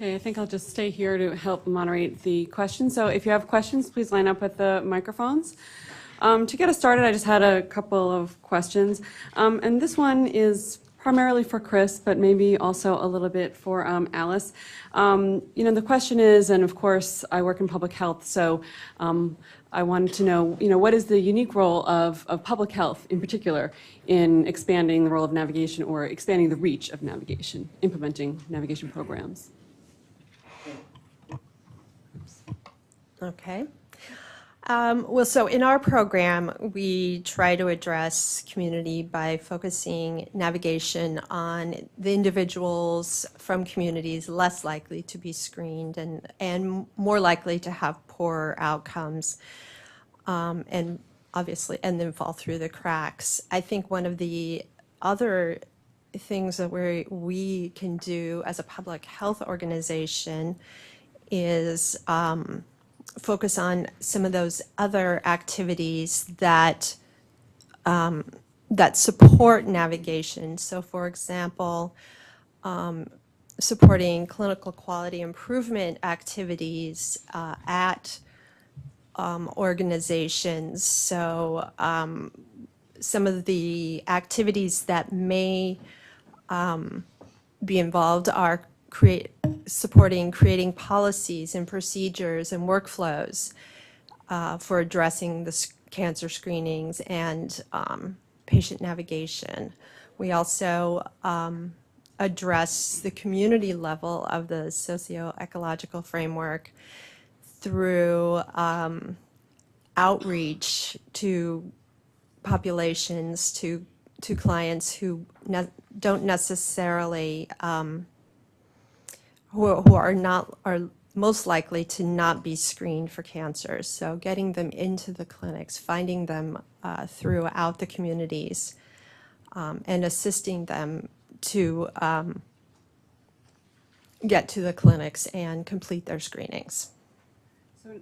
Okay, I think I'll just stay here to help moderate the questions. So if you have questions, please line up at the microphones. To get us started, I just had a couple of questions. And this one is primarily for Chris, but maybe also a little bit for Alice. The question is, and of course, I work in public health, so I wanted to know, what is the unique role of public health in particular in expanding the role of navigation or expanding the reach of navigation, implementing navigation programs? Okay. So in our program, we try to address community by focusing navigation on the individuals from communities less likely to be screened and more likely to have poorer outcomes, and obviously, and then fall through the cracks. I think one of the other things that we can do as a public health organization is focus on some of those other activities that that support navigation. So, for example, supporting clinical quality improvement activities at organizations. So, some of the activities that may be involved are supporting creating policies and procedures and workflows for addressing the cancer screenings and patient navigation. We also address the community level of the socio-ecological framework through outreach to populations, to clients who don't necessarily who are most likely to not be screened for cancer. So getting them into the clinics, finding them throughout the communities, and assisting them to get to the clinics and complete their screenings.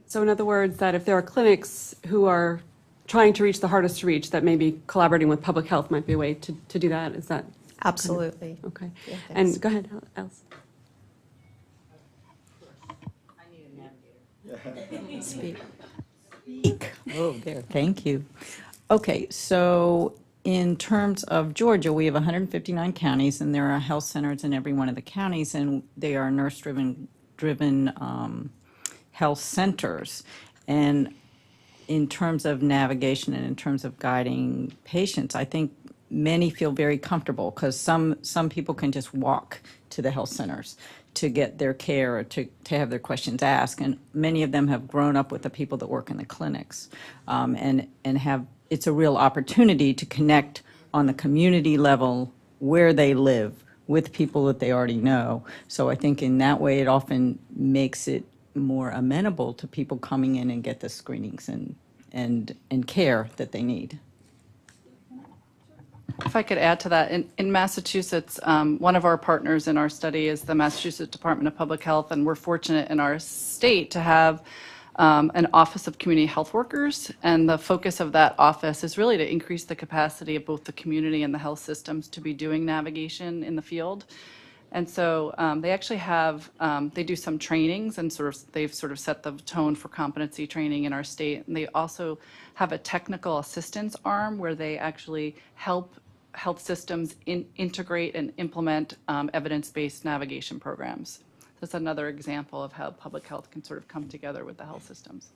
So in other words, that if there are clinics who are trying to reach the hardest to reach, that maybe collaborating with public health might be a way to do that? Is that? Absolutely. Okay. Yeah, and go ahead, Alice. Speak. Oh, there. Thank you. Okay, so in terms of Georgia, we have 159 counties, and there are health centers in every one of the counties, and they are nurse-driven health centers. And in terms of navigation and in terms of guiding patients, I think many feel very comfortable because some people can just walk to the health centers to get their care or to have their questions asked, and many of them have grown up with the people that work in the clinics, and have it's a real opportunity to connect on the community level where they live with people that they already know. So I think in that way it often makes it more amenable to people coming in and get the screenings and care that they need. If I could add to that, in Massachusetts, one of our partners in our study is the Massachusetts Department of Public Health, and we're fortunate in our state to have an Office of Community Health Workers, and the focus of that office is really to increase the capacity of both the community and the health systems to be doing navigation in the field. And so they actually have, they do some trainings, and they've sort of set the tone for competency training in our state. And they also have a technical assistance arm where they actually help health systems integrate and implement evidence-based navigation programs. That's another example of how public health can sort of come together with the health systems.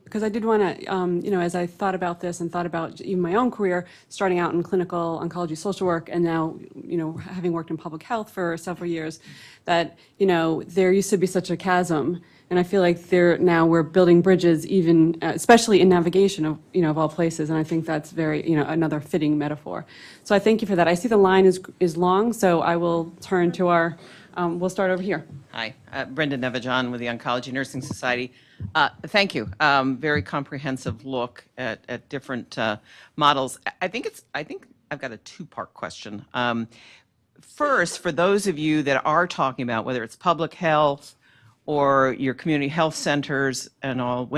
Because I did want to, as I thought about this and thought about even my own career, starting out in clinical oncology social work, and now, having worked in public health for several years, that, there used to be such a chasm. And I feel like now we're building bridges, even, especially in navigation of all places. And I think that's very, another fitting metaphor. So I thank you for that. I see the line is long, so I will turn to our, we'll start over here. Hi, Brenda Nevajon with the Oncology Nursing Society. Thank you. Very comprehensive look at different models. I think I've got a two-part question. First, for those of you that are talking about whether it's public health or your community health centers and all,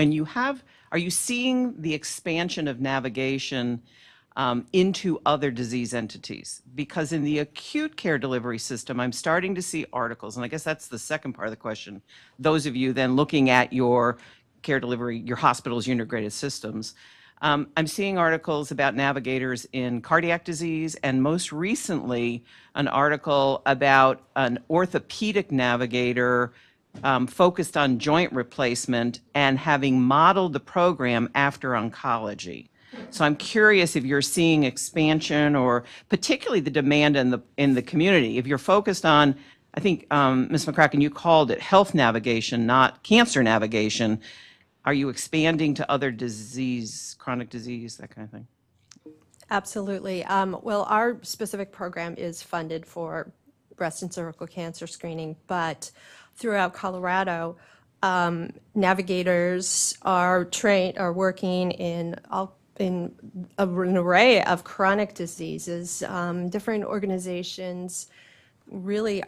are you seeing the expansion of navigation into other disease entities? Because in the acute care delivery system, I'm starting to see articles, and I guess that's the second part of the question. Those of you then looking at your care delivery, your hospitals, your integrated systems, I'm seeing articles about navigators in cardiac disease, and most recently, an article about an orthopedic navigator focused on joint replacement and having modeled the program after oncology. So I'm curious if you're seeing expansion or particularly the demand in the community. If you're focused on, I think, Ms. McCracken, you called it health navigation, not cancer navigation. Are you expanding to other disease, chronic disease, that kind of thing? Absolutely. Well, our specific program is funded for breast and cervical cancer screening, but throughout Colorado, navigators are working in an array of chronic diseases. Different organizations really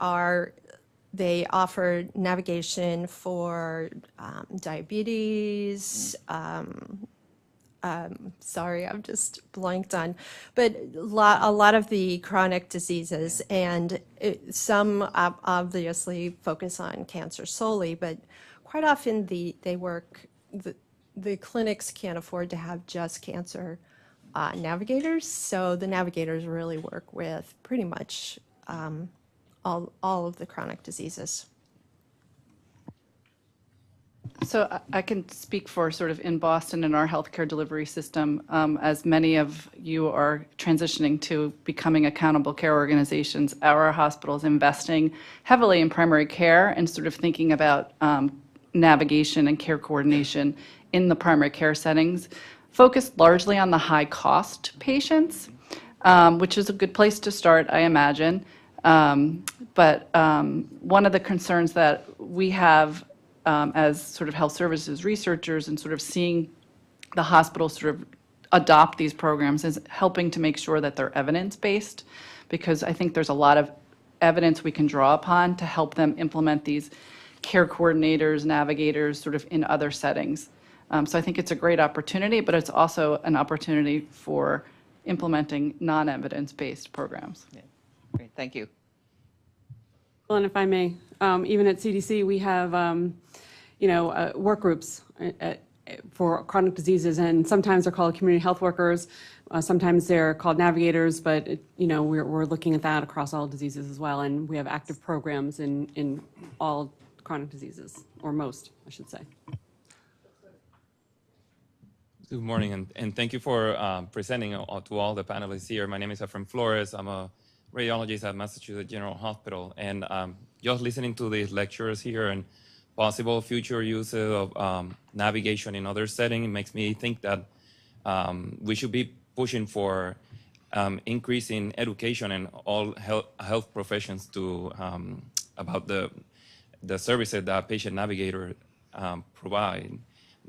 they offer navigation for diabetes. Sorry, I'm just blanked on, but a lot of the chronic diseases, and some obviously focus on cancer solely, but quite often the clinics can't afford to have just cancer navigators, so the navigators really work with pretty much all of the chronic diseases. So I can speak for sort of in Boston in our healthcare delivery system, as many of you are transitioning to becoming accountable care organizations. Our hospital's investing heavily in primary care and sort of thinking about navigation and care coordination in the primary care settings, focused largely on the high-cost patients, which is a good place to start, I imagine. But one of the concerns that we have as sort of health services researchers and sort of seeing the hospital sort of adopt these programs is helping to make sure that they're evidence-based, because I think there's a lot of evidence we can draw upon to help them implement these care coordinators, navigators, sort of in other settings. So I think it's a great opportunity, but it's also an opportunity for implementing non-evidence-based programs. Yeah. Great, thank you. Well, and if I may, even at CDC, we have, work groups for chronic diseases, and sometimes they're called community health workers, sometimes they're called navigators, but, we're looking at that across all diseases as well, and we have active programs in all chronic diseases, or most, I should say. Good morning, and thank you for presenting to all the panelists here. My name is Efrain Flores. I'm a radiologist at Massachusetts General Hospital, and just listening to these lectures here and possible future uses of navigation in other settings, it makes me think that we should be pushing for increasing education in all health professions to about the services that patient navigator provide.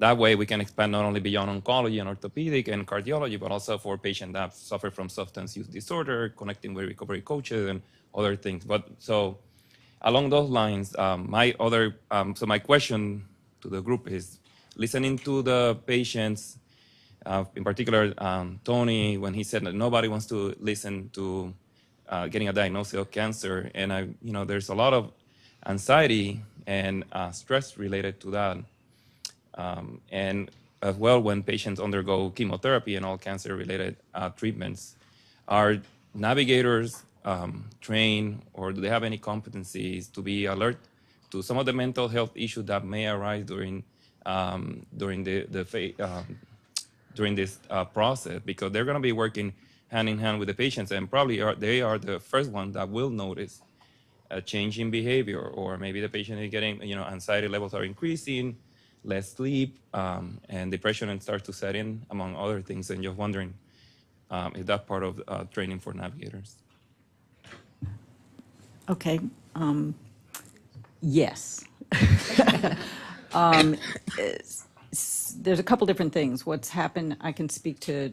That way we can expand not only beyond oncology and orthopedic and cardiology, but also for patients that suffer from substance use disorder, connecting with recovery coaches and other things. But so along those lines, my question to the group is, listening to the patients, in particular Tony, when he said that nobody wants to listen to getting a diagnosis of cancer, and there's a lot of anxiety and stress related to that. And as well, when patients undergo chemotherapy and all cancer-related treatments, are navigators trained, or do they have any competencies to be alert to some of the mental health issues that may arise during this process? Because they're going to be working hand in hand with the patients, and probably they are the first one that will notice a change in behavior, or maybe the patient is getting, anxiety levels are increasing, less sleep, and depression starts to set in, among other things. And just wondering if that's part of training for navigators. Okay. Yes. There's a couple different things. What's happened, I can speak to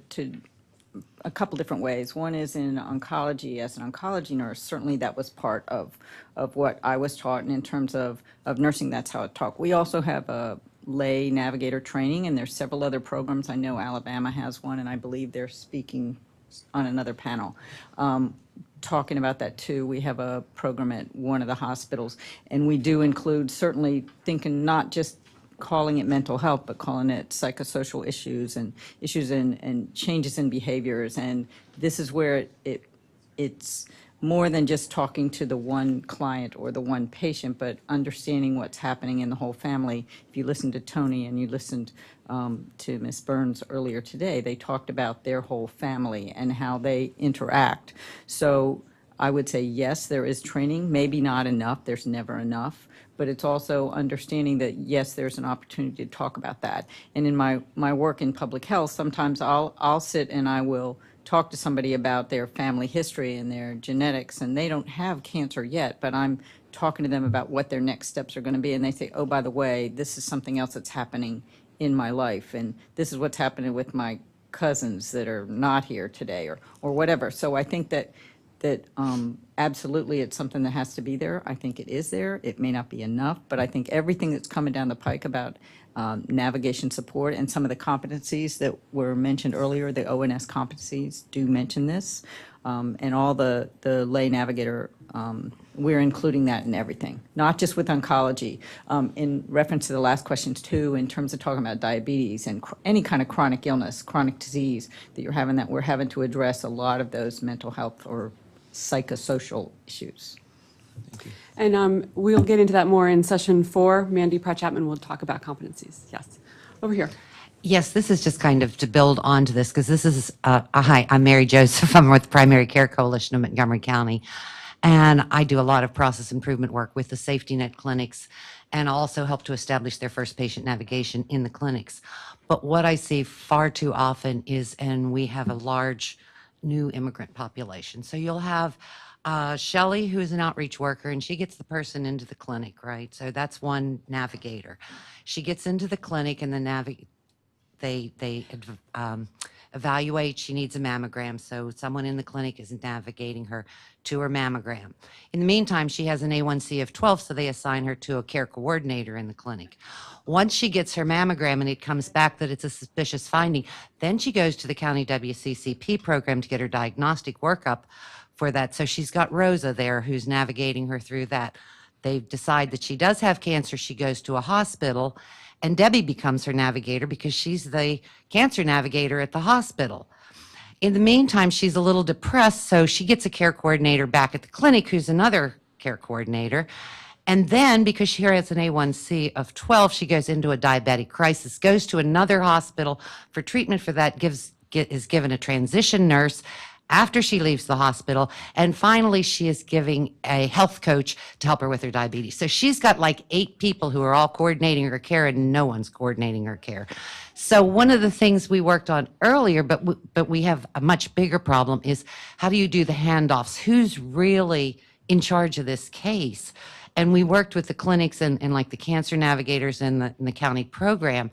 a couple different ways. One is in oncology. As an oncology nurse, certainly that was part of what I was taught, and in terms of nursing, that's how it taught. We also have a lay navigator training, and there's several other programs. I know Alabama has one, and I believe they're speaking on another panel, talking about that too. We have a program at one of the hospitals, and we do include certainly thinking not just calling it mental health, but calling it psychosocial issues and changes in behaviors. And this is where it's more than just talking to the one client or the one patient, but understanding what's happening in the whole family. If you listen to Tony and you listened to Ms. Burns earlier today, they talked about their whole family and how they interact. So I would say, yes, there is training, maybe not enough, there's never enough, but it's also understanding that, yes, there's an opportunity to talk about that. And in my work in public health, sometimes I'll sit and I will talk to somebody about their family history and their genetics, and they don't have cancer yet, but I'm talking to them about what their next steps are going to be, and they say, oh, by the way, this is something else that's happening in my life, and this is what's happening with my cousins that are not here today, or whatever. So I think that absolutely it's something that has to be there. I think it is there. It may not be enough, but I think everything that's coming down the pike about navigation support and some of the competencies that were mentioned earlier, the ONS competencies do mention this, and all the lay navigator, we're including that in everything, not just with oncology. In reference to the last questions too, in terms of talking about diabetes and any kind of chronic illness, chronic disease that you're having, that we're having to address a lot of those mental health or psychosocial issues. And we'll get into that more in session 4. Mandy Pratt-Chapman will talk about competencies. Yes, over here. Yes, this is just kind of to build onto this, because this is, hi, I'm Mary Joseph. I'm with the Primary Care Coalition of Montgomery County, and I do a lot of process improvement work with the safety net clinics, and also help to establish their first patient navigation in the clinics. But what I see far too often is, and we have a large new immigrant population, so you'll have Shelley, who is an outreach worker, and she gets the person into the clinic, right? So that's one navigator. She gets into the clinic, and they evaluate. She needs a mammogram, so someone in the clinic is navigating her to her mammogram. In the meantime, she has an A1C of 12, so they assign her to a care coordinator in the clinic. Once she gets her mammogram and it comes back that it's a suspicious finding, then she goes to the county WCCP program to get her diagnostic workup for that. So she's got Rosa there who's navigating her through that. They decide that she does have cancer. She goes to a hospital, and Debbie becomes her navigator because she's the cancer navigator at the hospital. In the meantime, she's a little depressed, so she gets a care coordinator back at the clinic who's another care coordinator. And then, because she has an A1C of 12, she goes into a diabetic crisis, goes to another hospital for treatment for that, is given a transition nurse after she leaves the hospital, and finally she is giving a health coach to help her with her diabetes. So she's got like 8 people who are all coordinating her care, and no one's coordinating her care. So one of the things we worked on earlier, but we have a much bigger problem, is how do you do the handoffs? Who's really in charge of this case? And we worked with the clinics and like the cancer navigators in the county program.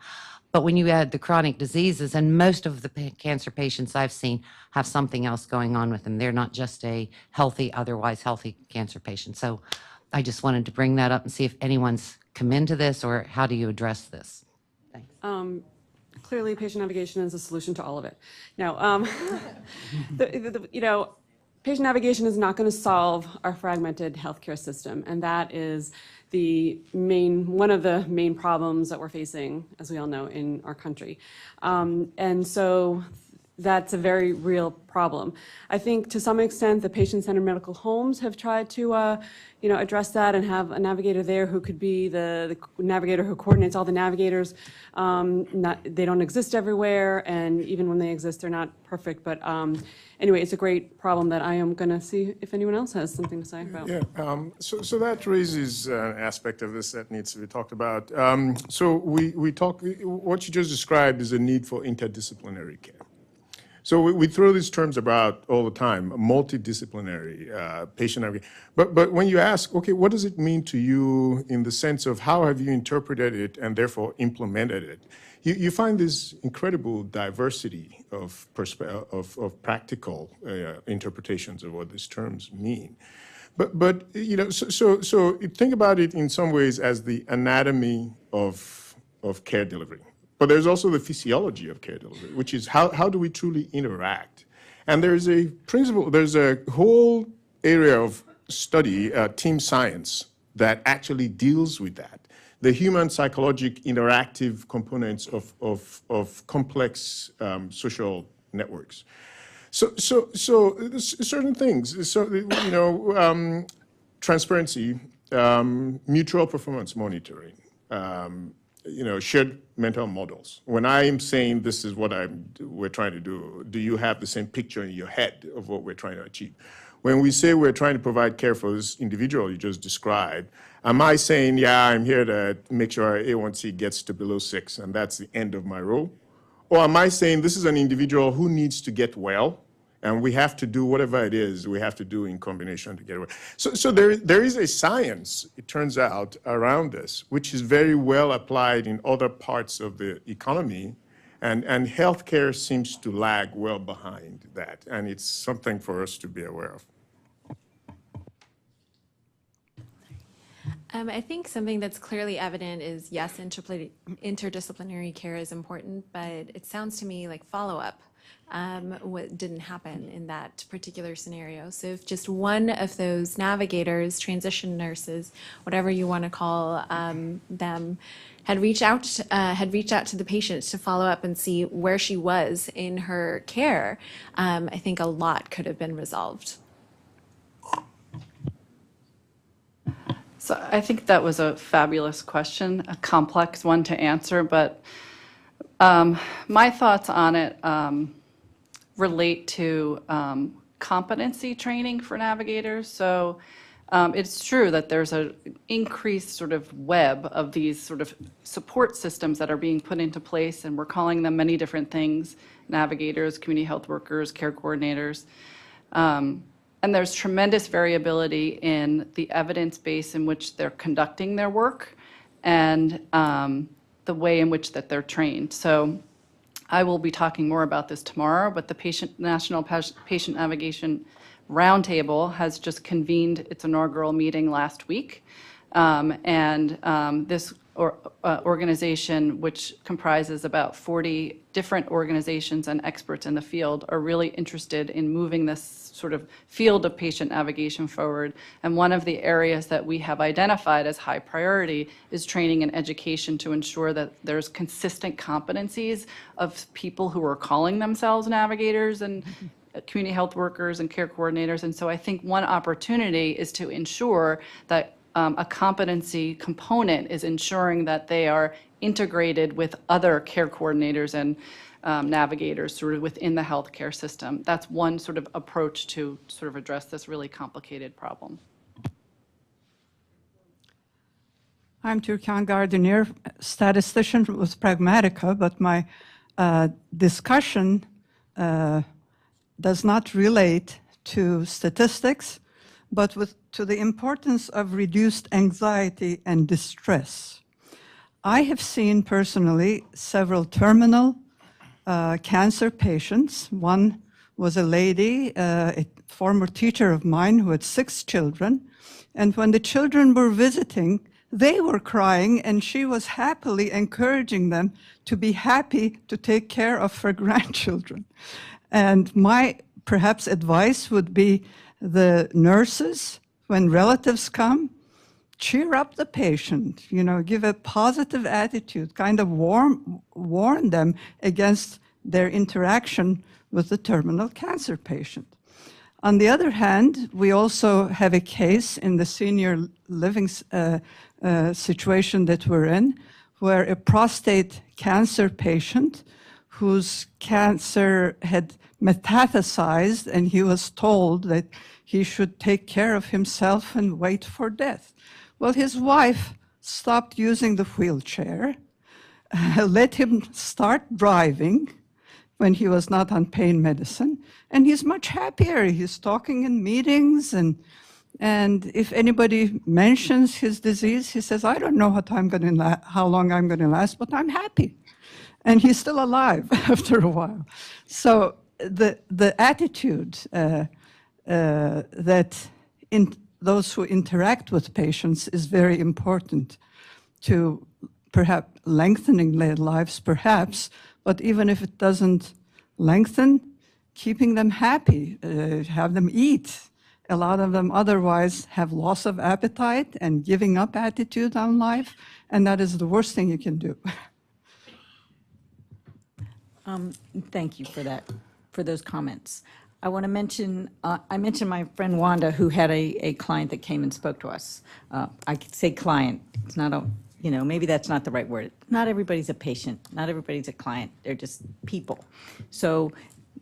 But when you add the chronic diseases, and most of the cancer patients I've seen have something else going on with them. They're not just a healthy, otherwise healthy cancer patient. So I just wanted to bring that up and see if anyone's come into this, or how do you address this? Thanks. Clearly, patient navigation is a solution to all of it. Now, patient navigation is not going to solve our fragmented healthcare system, and that is one of the main problems that we're facing, as we all know, in our country. And so that's a very real problem. I think to some extent the patient-centered medical homes have tried to address that and have a navigator there who could be the navigator who coordinates all the navigators. They don't exist everywhere, and even when they exist, they're not perfect. But anyway, it's a great problem that I am going to see if anyone else has something to say about. Yeah, so that raises an aspect of this that needs to be talked about. So we talk, what you just described is a need for interdisciplinary care. So we throw these terms about all the time, multidisciplinary, patient navigation. But when you ask, okay, what does it mean to you in the sense of how have you interpreted it and therefore implemented it? You find this incredible diversity of practical interpretations of what these terms mean. But so think about it in some ways as the anatomy of care delivery. But there's also the physiology of care delivery, which is how do we truly interact? And there's a principle, there's a whole area of study, team science, that actually deals with that. The human psychologic interactive components of complex social networks. So certain things, so, transparency, mutual performance monitoring, shared mental models. When I'm saying this is what we're trying to do you have the same picture in your head of what we're trying to achieve? When we say we're trying to provide care for this individual you just described, am I saying, yeah, I'm here to make sure our A1C gets to below 6 and that's the end of my role? Or am I saying this is an individual who needs to get well and we have to do whatever it is we have to do in combination to get well? So there is a science, it turns out, around this, which is very well applied in other parts of the economy. And healthcare seems to lag well behind that. And it's something for us to be aware of. I think something that's clearly evident is, yes, interdisciplinary care is important, but it sounds to me like follow-up what didn't happen in that particular scenario. So if just one of those navigators, transition nurses, whatever you want to call them, had reached out to the patient to follow up and see where she was in her care, I think a lot could have been resolved. So I think that was a fabulous question, a complex one to answer, but my thoughts on it relate to competency training for navigators. So it's true that there's an increased sort of web of these sort of support systems that are being put into place, and we're calling them many different things: navigators, community health workers, care coordinators. And there's tremendous variability in the evidence base in which they're conducting their work and the way in which that they're trained. So I will be talking more about this tomorrow, but the National Patient Navigation Roundtable has just convened its inaugural meeting last week. This organization, which comprises about 40 different organizations and experts in the field, are really interested in moving this sort of field of patient navigation forward. And one of the areas that we have identified as high priority is training and education to ensure that there's consistent competencies of people who are calling themselves navigators and community health workers and care coordinators. And so I think one opportunity is to ensure that a competency component is ensuring that they are integrated with other care coordinators and navigators sort of within the healthcare system. That's one sort of approach to sort of address this really complicated problem. I'm Türkan Gardiner, statistician with Pragmatica, but my discussion does not relate to statistics, but to the importance of reduced anxiety and distress. I have seen personally several terminal cancer patients. One was a lady, a former teacher of mine who had 6 children, and when the children were visiting, they were crying, and she was happily encouraging them to be happy to take care of her grandchildren. And my perhaps advice would be the nurses, when relatives come, cheer up the patient, give a positive attitude, kind of warn them against their interaction with the terminal cancer patient. On the other hand, we also have a case in the senior living situation that we're in, where a prostate cancer patient whose cancer had metastasized, and he was told that he should take care of himself and wait for death. Well, his wife stopped using the wheelchair, let him start driving when he was not on pain medicine, and he's much happier. He's talking in meetings, and if anybody mentions his disease, he says, I don't know how long I'm going to last, but I'm happy. And he's still alive after a while. So the attitude that in those who interact with patients is very important to perhaps lengthening their lives, perhaps, but even if it doesn't lengthen, keeping them happy, have them eat. A lot of them otherwise have loss of appetite and giving up attitude on life, and that is the worst thing you can do. Thank you for that, for those comments. I want to mention, I mentioned my friend Wanda, who had a client that came and spoke to us. I could say client, it's not a, maybe that's not the right word. Not everybody's a patient, not everybody's a client, they're just people. So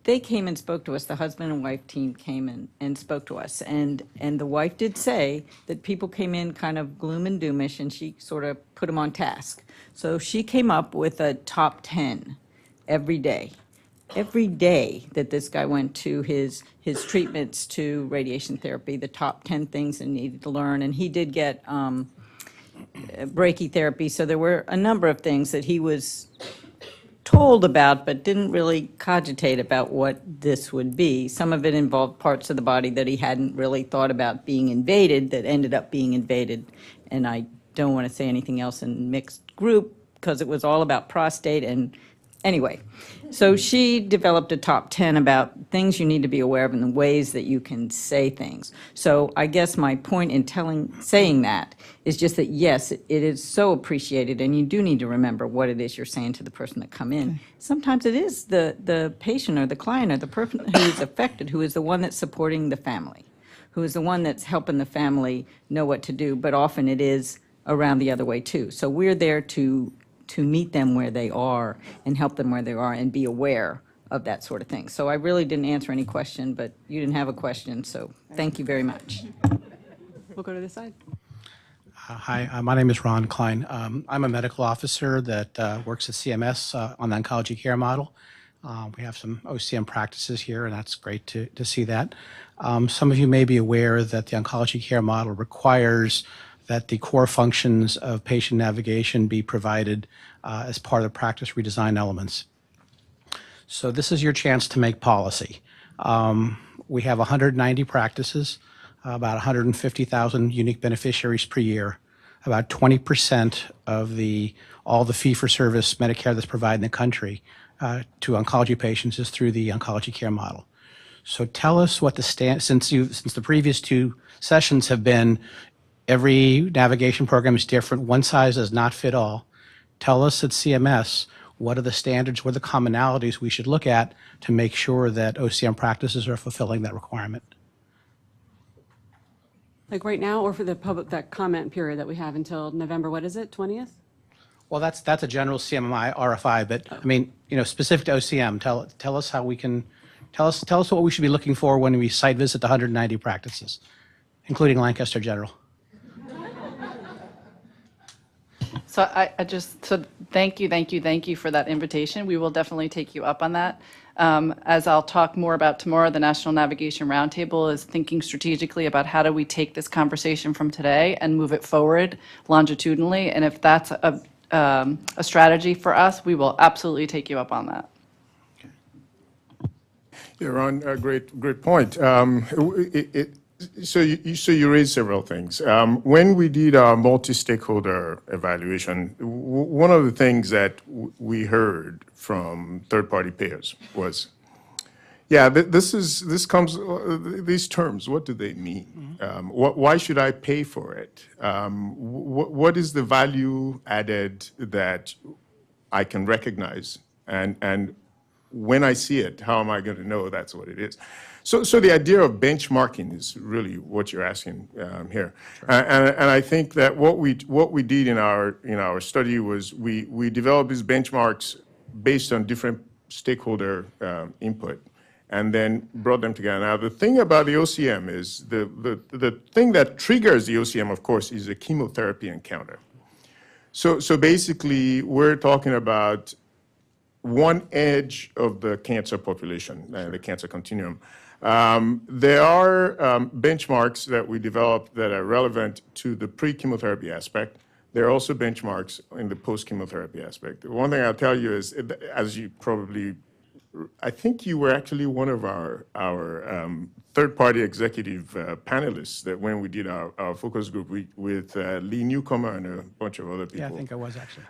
they came and spoke to us, the husband and wife team came and spoke to us. And the wife did say that people came in kind of gloom and doomish, and she sort of put them on task. So she came up with a top 10 every day. Every day that this guy went to his treatments to radiation therapy, the top 10 things that he needed to learn. And he did get brachytherapy, so there were a number of things that he was told about but didn't really cogitate about what this would be. Some of it involved parts of the body that he hadn't really thought about being invaded that ended up being invaded. And I don't want to say anything else in mixed group because it was all about prostate. And anyway, so she developed a top 10 about things you need to be aware of and the ways that you can say things. So I guess my point in saying that is just that, yes, it is so appreciated, and you do need to remember what it is you're saying to the person that come in. Sometimes it is the patient or the client or the person who is affected who is the one that's supporting the family, who is the one that's helping the family know what to do, but often it is around the other way too. So we're there to meet them where they are and help them where they are and be aware of that sort of thing. So I really didn't answer any question, but you didn't have a question, so thank you very much. We'll go to this side. Hi, my name is Ron Klein. I'm a medical officer that works at CMS on the Oncology Care Model. We have some OCM practices here, and that's great to see that. Some of you may be aware that the Oncology Care Model requires that the core functions of patient navigation be provided as part of the practice redesign elements. So this is your chance to make policy. We have 190 practices, about 150,000 unique beneficiaries per year. About 20% of all the fee-for-service Medicare that's provided in the country to oncology patients is through the Oncology Care Model. So tell us what since the previous two sessions have been every navigation program is different. One size does not fit all. Tell us at CMS, what are the standards, what are the commonalities we should look at to make sure that OCM practices are fulfilling that requirement? Like right now, or for the public, that comment period that we have until November, what is it, 20th? Well, that's a general CMMI RFI, but I mean, specific to OCM, tell us how we can, tell us what we should be looking for when we site visit the 190 practices, including Lancaster General. So so thank you for that invitation. We will definitely take you up on that. As I'll talk more about tomorrow, the National Navigation Roundtable is thinking strategically about how do we take this conversation from today and move it forward longitudinally. And if that's a strategy for us, we will absolutely take you up on that. Yeah, Ron, great point. So you raised several things. When we did our multi-stakeholder evaluation, one of the things that we heard from third-party payers was, yeah, these terms, what do they mean? Why should I pay for it? What is the value added that I can recognize? And when I see it, how am I going to know that's what it is? So the idea of benchmarking is really what you're asking here, and I think that what we did in our study was we developed these benchmarks based on different stakeholder input, and then brought them together. Now the thing about the OCM is the thing that triggers the OCM, of course, is a chemotherapy encounter. So basically, we're talking about one edge of the cancer population, the cancer continuum. There are benchmarks that we developed that are relevant to the pre-chemotherapy aspect. There are also benchmarks in the post-chemotherapy aspect. One thing I'll tell you is, as you probably I think you were actually one of our third-party executive panelists that when we did our focus group with Lee Newcomer and a bunch of other people. Yeah, I think I was actually.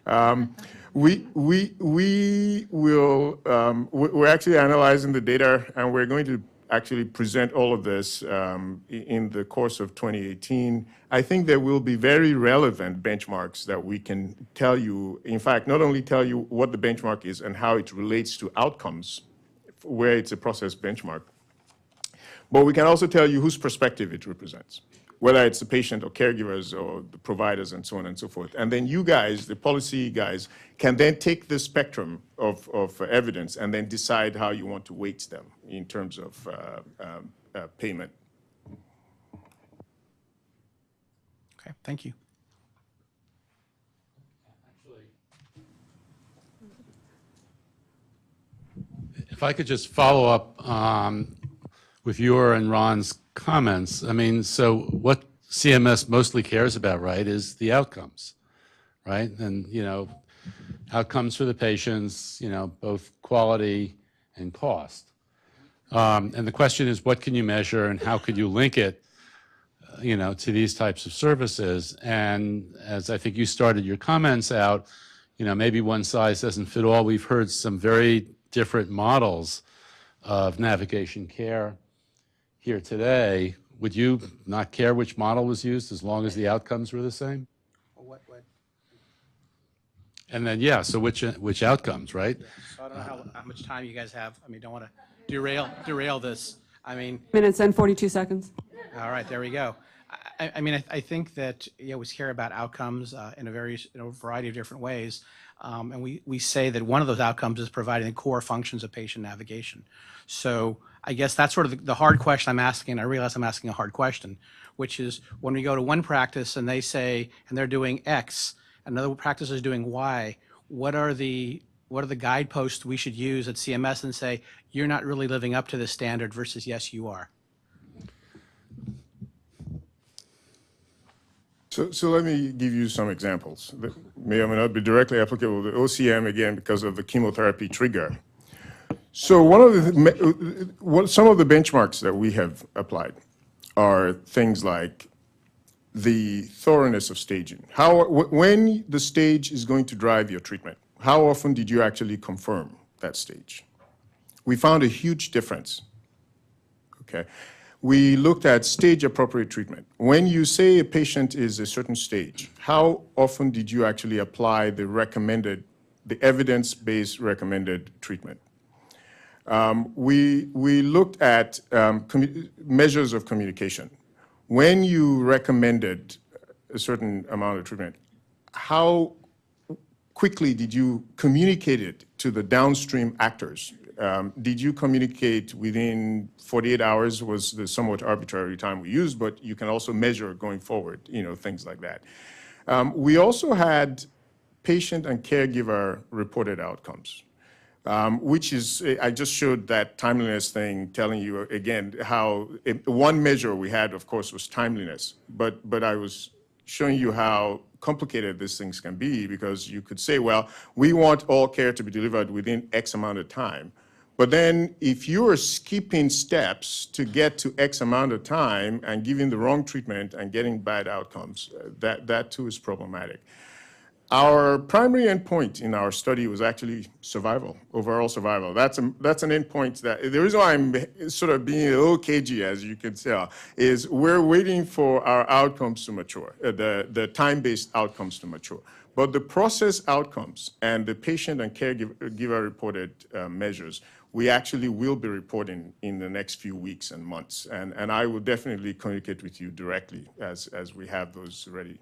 We're actually analyzing the data, and we're going to actually present all of this in the course of 2018. I think there will be very relevant benchmarks that we can tell you, in fact, not only tell you what the benchmark is and how it relates to outcomes, where it's a process benchmark, but we can also tell you whose perspective it represents, whether it's the patient or caregivers or the providers and so on and so forth. And then you guys, the policy guys, can then take the spectrum of evidence and then decide how you want to weight them in terms of payment. Okay, thank you. If I could just follow up with your and Ron's comments. I mean, so what CMS mostly cares about, right, is the outcomes, right? And, you know, outcomes for the patients, you know, both quality and cost. And the question is, what can you measure and how could you link it, you know, to these types of services? And as I think you started your comments out, you know, maybe one size doesn't fit all. We've heard some very different models of navigation care here today. Would you not care which model was used as long as the outcomes were the same? What? And then, yeah, so which outcomes, right? So I don't know how much time you guys have. I mean, don't want to derail this. I mean, Minutes and 42 seconds. all right, there we go. I mean, I think that we care about outcomes in a variety of different ways, and we say that one of those outcomes is providing the core functions of patient navigation. So I guess that's sort of the hard question I'm asking, and I realize I'm asking a hard question, which is when we go to one practice and they say, and they're doing X, another practice is doing Y, what are the guideposts we should use at CMS and say, you're not really living up to this standard versus yes, you are? So let me give you some examples that may or may not be directly applicable to OCM, again, because of the chemotherapy trigger. So some of the benchmarks that we have applied are things like the thoroughness of staging. When the stage is going to drive your treatment, how often did you actually confirm that stage? We found a huge difference, okay? We looked at stage-appropriate treatment. When you say a patient is a certain stage, how often did you actually apply the evidence-based recommended treatment? We looked at measures of communication. When you recommended a certain amount of treatment, how quickly did you communicate it to the downstream actors? Did you communicate within 48 hours was the somewhat arbitrary time we used, but you can also measure going forward, you know, things like that. We also had patient and caregiver reported outcomes, which is, I just showed that timeliness thing, telling you again how one measure we had, of course, was timeliness, but I was showing you how complicated these things can be, because you could say, well, we want all care to be delivered within X amount of time. But then if you're skipping steps to get to X amount of time and giving the wrong treatment and getting bad outcomes, that too is problematic. Our primary endpoint in our study was actually survival, overall survival. That's an endpoint that, the reason why I'm sort of being a little cagey, as you can tell, is we're waiting for our outcomes to mature, the time-based outcomes to mature. But the process outcomes and the patient and caregiver reported measures, we actually will be reporting in the next few weeks and months. And I will definitely communicate with you directly as we have those ready.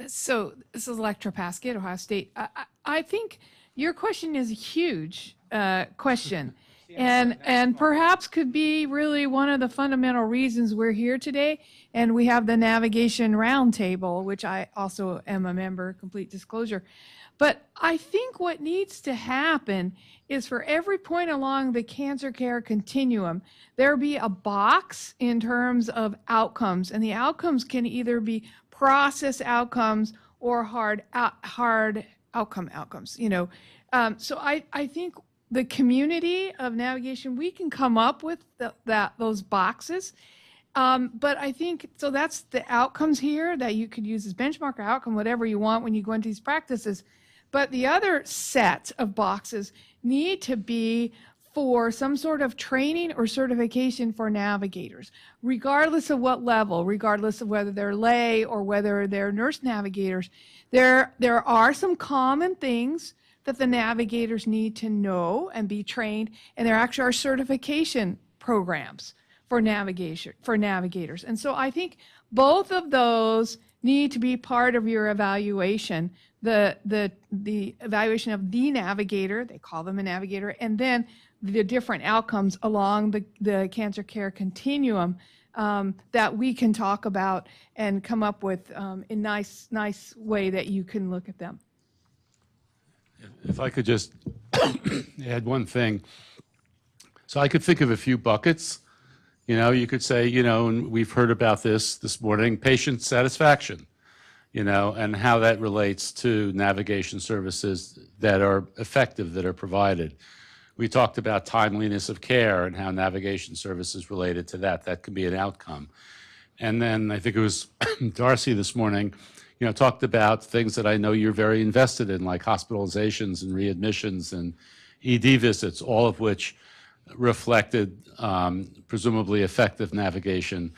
So this is Electra Paskett, Ohio State. I think your question is a huge question, and perhaps could be really one of the fundamental reasons we're here today. And we have the Navigation Roundtable, which I also am a member, complete disclosure. But I think what needs to happen is for every point along the cancer care continuum, there be a box in terms of outcomes, and the outcomes can either be process outcomes or hard outcomes, you know. So I think the community of navigation, we can come up with those boxes. But I think, so that's the outcomes here that you could use as benchmark or outcome, whatever you want when you go into these practices. But the other set of boxes need to be for some sort of training or certification for navigators, regardless of what level, regardless of whether they're lay or whether they're nurse navigators. There are some common things that the navigators need to know and be trained, and there actually are certification programs for navigators. And so I think both of those need to be part of your evaluation, the evaluation of the navigator, they call them a navigator, and then the different outcomes along the cancer care continuum that we can talk about and come up with a nice way that you can look at them. If I could just add one thing. So I could think of a few buckets. You could say, and we've heard about this morning, patient satisfaction, and how that relates to navigation services that are effective, that are provided. We talked about timeliness of care and how navigation services related to that. That can be an outcome. And then I think it was Darcy this morning, talked about things that I know you're very invested in, like hospitalizations and readmissions and ED visits, all of which reflected presumably effective navigation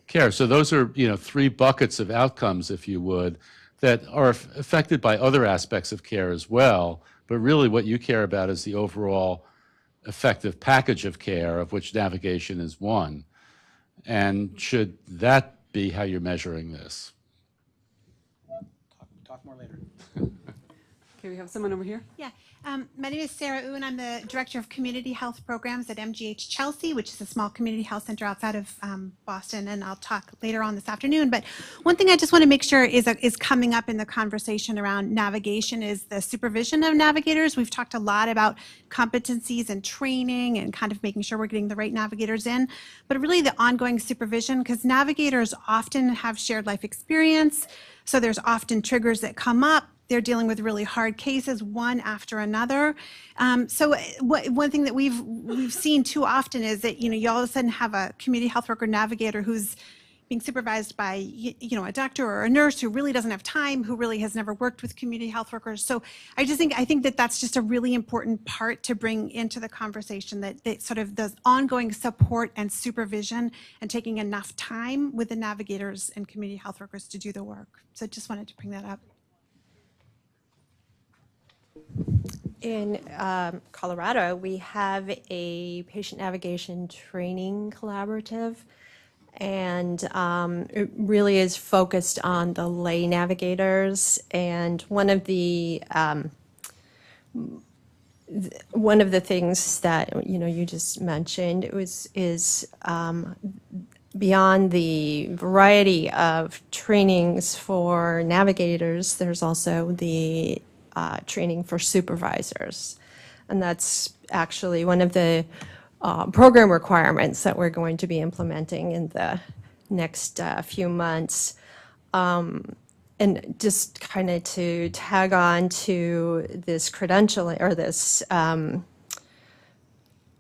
care. So those are, three buckets of outcomes, if you would, that are affected by other aspects of care as well. But really what you care about is the overall effective package of care, of which navigation is one. And should that be how you're measuring this? Talk more later. Okay, we have someone over here. Yeah, my name is Sarah Oon. I'm the Director of Community Health Programs at MGH Chelsea, which is a small community health center outside of Boston, and I'll talk later on this afternoon. But one thing I just want to make sure is coming up in the conversation around navigation is the supervision of navigators. We've talked a lot about competencies and training and kind of making sure we're getting the right navigators in, but really the ongoing supervision, because navigators often have shared life experience, so there's often triggers that come up. They're dealing with really hard cases, one after another. So one thing that we've seen too often is that, you all of a sudden have a community health worker navigator who's being supervised by, a doctor or a nurse who really doesn't have time, who really has never worked with community health workers. So I think that that's just a really important part to bring into the conversation, that sort of the ongoing support and supervision and taking enough time with the navigators and community health workers to do the work. So I just wanted to bring that up. In Colorado, we have a patient navigation training collaborative, and it really is focused on the lay navigators. And one of the things that you just mentioned is beyond the variety of trainings for navigators, there's also the training for supervisors. And that's actually one of the program requirements that we're going to be implementing in the next few months. And just kind of to tag on to this credentialing or this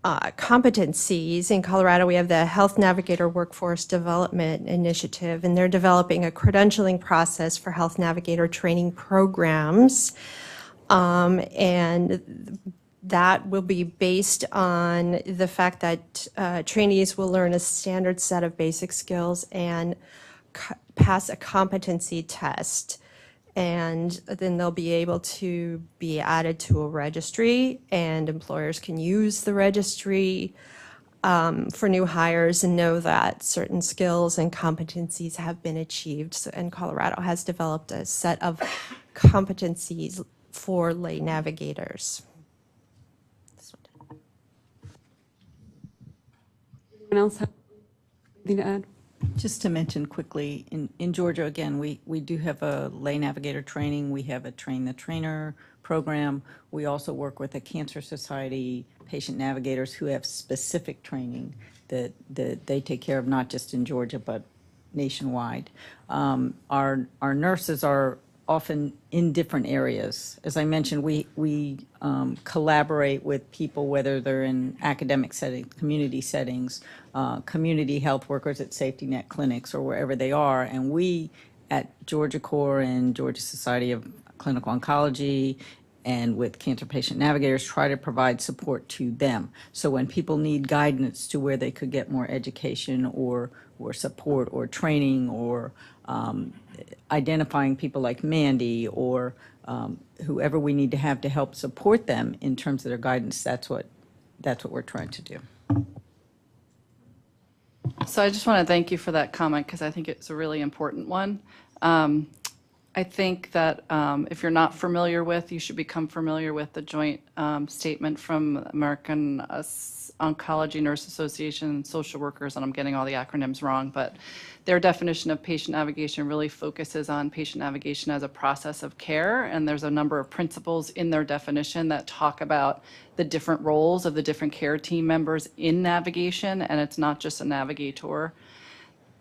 competencies, in Colorado we have the Health Navigator Workforce Development Initiative, and they're developing a credentialing process for Health Navigator training programs. And that will be based on the fact that trainees will learn a standard set of basic skills and pass a competency test. And then they'll be able to be added to a registry, and employers can use the registry for new hires and know that certain skills and competencies have been achieved. So, and Colorado has developed a set of competencies for lay navigators. Anyone else have anything to add? Just to mention quickly, in Georgia, again, we do have a lay navigator training. We have a train the trainer program. We also work with a Cancer Society patient navigators who have specific training that they take care of, not just in Georgia, but nationwide. Our nurses are often in different areas. As I mentioned, we collaborate with people, whether they're in academic settings, community settings, community health workers at safety net clinics or wherever they are. And we at Georgia Core and Georgia Society of Clinical Oncology and with Cancer Patient Navigators try to provide support to them. So when people need guidance to where they could get more education or support or training or identifying people like Mandy or whoever we need to have to help support them in terms of their guidance, that's what we're trying to do. So I just want to thank you for that comment because I think it's a really important one. I think that if you're not familiar with, you should become familiar with the joint statement from American Oncology Nurse Association, social workers, and I'm getting all the acronyms wrong, but their definition of patient navigation really focuses on patient navigation as a process of care, and there's a number of principles in their definition that talk about the different roles of the different care team members in navigation, and it's not just a navigator.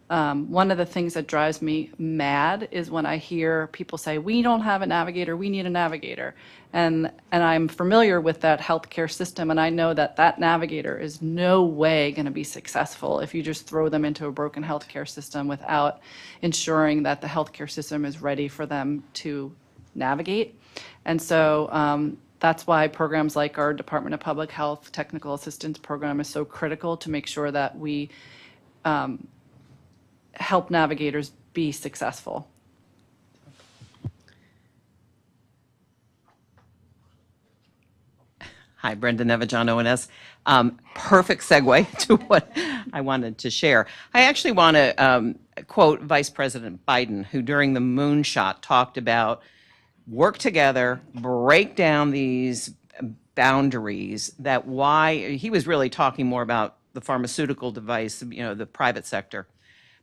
One of the things that drives me mad is when I hear people say, we don't have a navigator, we need a navigator. And I'm familiar with that healthcare system, and I know that that navigator is no way going to be successful if you just throw them into a broken healthcare system without ensuring that the healthcare system is ready for them to navigate. And so that's why programs like our Department of Public Health Technical Assistance Program is so critical to make sure that we help navigators be successful. Hi, Brenda Nevijan, ONS. Perfect segue to what I wanted to share. I actually want to quote Vice President Biden, who during the moonshot talked about work together, break down these boundaries, that why he was really talking more about the pharmaceutical device, the private sector.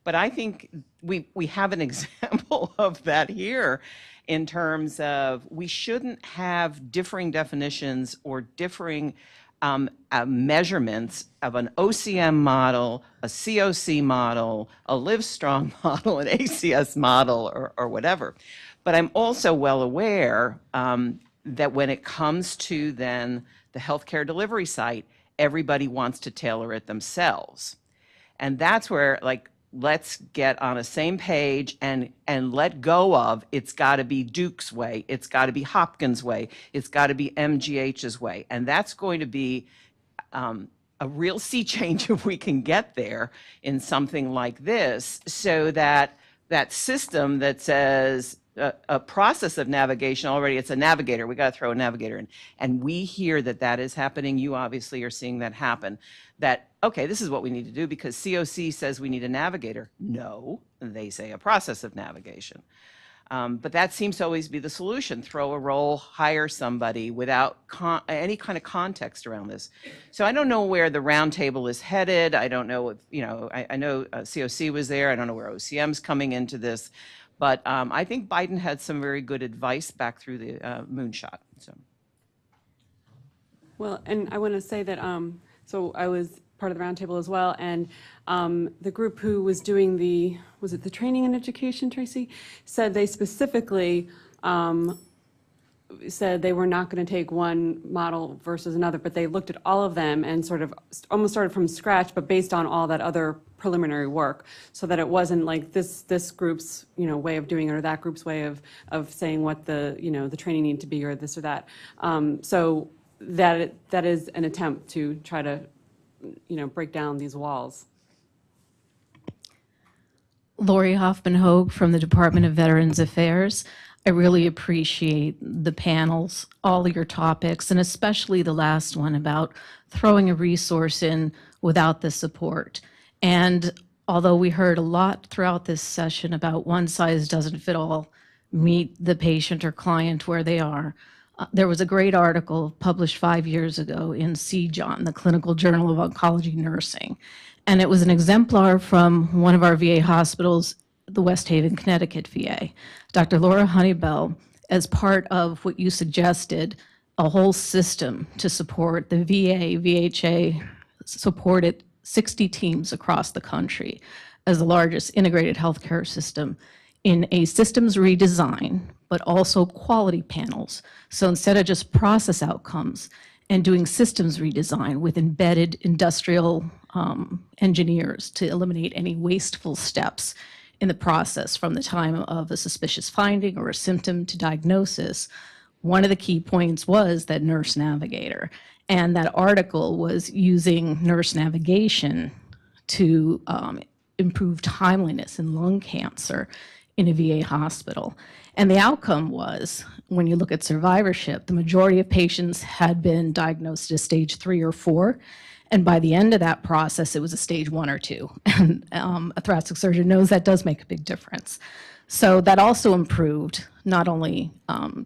But I think we have an example of that here in terms of we shouldn't have differing definitions or differing measurements of an OCM model, a COC model, a Livestrong model, an ACS model, or whatever. But I'm also well aware that when it comes to then the healthcare delivery site, everybody wants to tailor it themselves. And that's where, let's get on a same page and let go of it's got to be Duke's way, it's got to be Hopkins' way, it's got to be MGH's way. And that's going to be a real sea change if we can get there in something like this, so that that system that says a process of navigation already, it's a navigator, we got to throw a navigator in. And we hear that that is happening. You obviously are seeing that happen. That, okay, this is what we need to do because COC says we need a navigator. No, they say a process of navigation. But that seems to always be the solution. Throw a role, hire somebody without any kind of context around this. So I don't know where the roundtable is headed. I don't know if, I know COC was there. I don't know where OCM's coming into this. But I think Biden had some very good advice back through the moonshot. So. Well, and I want to say that, so I was part of the roundtable as well, and the group who was doing was it the training and education, Tracy, said they specifically said they were not going to take one model versus another, but they looked at all of them and sort of almost started from scratch, but based on all that other preliminary work, so that it wasn't like this group's way of doing it or that group's way of saying what the the training need to be or this or that. So that is an attempt to try to break down these walls. Lori Hoffman-Hogue from the Department of Veterans Affairs. I really appreciate the panels, all your topics, and especially the last one about throwing a resource in without the support. And although we heard a lot throughout this session about one size doesn't fit all, meet the patient or client where they are, there was a great article published 5 years ago in CJON, the Clinical Journal of Oncology Nursing. And it was an exemplar from one of our VA hospitals, the West Haven, Connecticut VA. Dr. Laura Honeybell, as part of what you suggested, a whole system to support the VA, VHA, supported 60 teams across the country as the largest integrated healthcare system in a systems redesign, but also quality panels. So instead of just process outcomes and doing systems redesign with embedded industrial engineers to eliminate any wasteful steps in the process from the time of a suspicious finding or a symptom to diagnosis, one of the key points was that nurse navigator. And that article was using nurse navigation to improve timeliness in lung cancer in a VA hospital. And the outcome was, when you look at survivorship, the majority of patients had been diagnosed as stage 3 or 4. And by the end of that process, it was a stage 1 or 2. And a thoracic surgeon knows that does make a big difference. So that also improved not only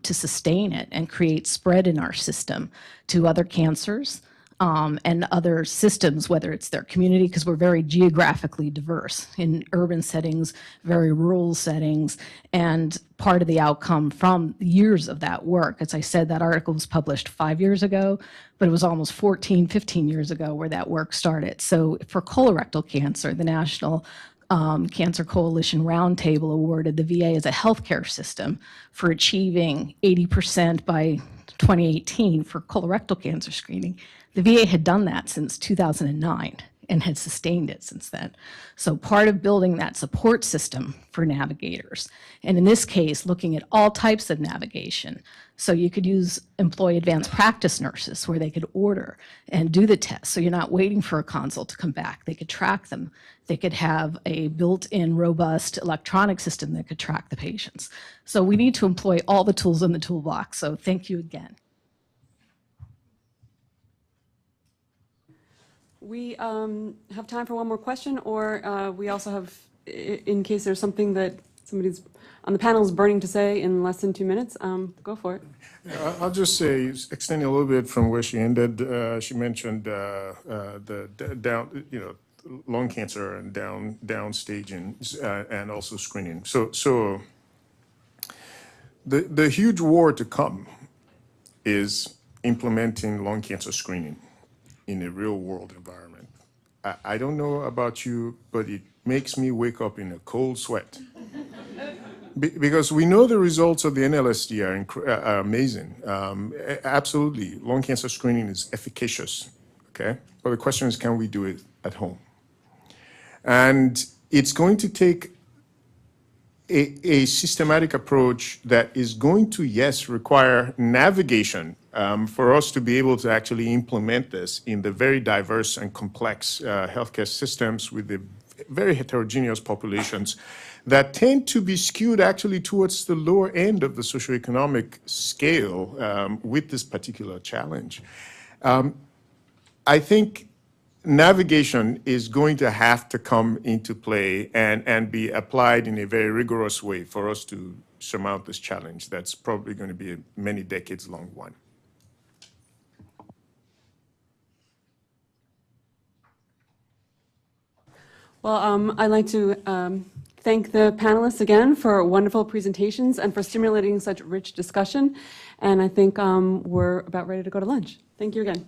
to sustain it and create spread in our system to other cancers and other systems, whether it's their community, because we're very geographically diverse in urban settings, very rural settings, and part of the outcome from years of that work, as I said, that article was published 5 years ago, but it was almost 14, 15 years ago where that work started. So for colorectal cancer, the National Cancer Coalition Roundtable awarded the VA as a healthcare system for achieving 80% by 2018 for colorectal cancer screening. The VA had done that since 2009 and had sustained it since then. So part of building that support system for navigators, and in this case, looking at all types of navigation. So you could employ advanced practice nurses where they could order and do the test. So you're not waiting for a consult to come back. They could track them. They could have a built-in robust electronic system that could track the patients. So we need to employ all the tools in the toolbox. So thank you again. We have time for one more question, or we also have, in case there's something that somebody's on the panel is burning to say in less than 2 minutes, go for it. I'll just say, extending a little bit from where she ended, she mentioned the lung cancer and down staging and also screening. So the huge war to come is implementing lung cancer screening in a real world environment. I don't know about you, but it makes me wake up in a cold sweat. Because we know the results of the NLSD are amazing. Absolutely, lung cancer screening is efficacious, okay? But the question is, can we do it at home? And it's going to take a systematic approach that is going to, yes, require navigation for us to be able to actually implement this in the very diverse and complex healthcare systems with the very heterogeneous populations that tend to be skewed actually towards the lower end of the socioeconomic scale with this particular challenge. I think navigation is going to have to come into play and be applied in a very rigorous way for us to surmount this challenge that's probably going to be a many decades long one. Well, I'd like to thank the panelists again for wonderful presentations and for stimulating such rich discussion. And I think we're about ready to go to lunch. Thank you again.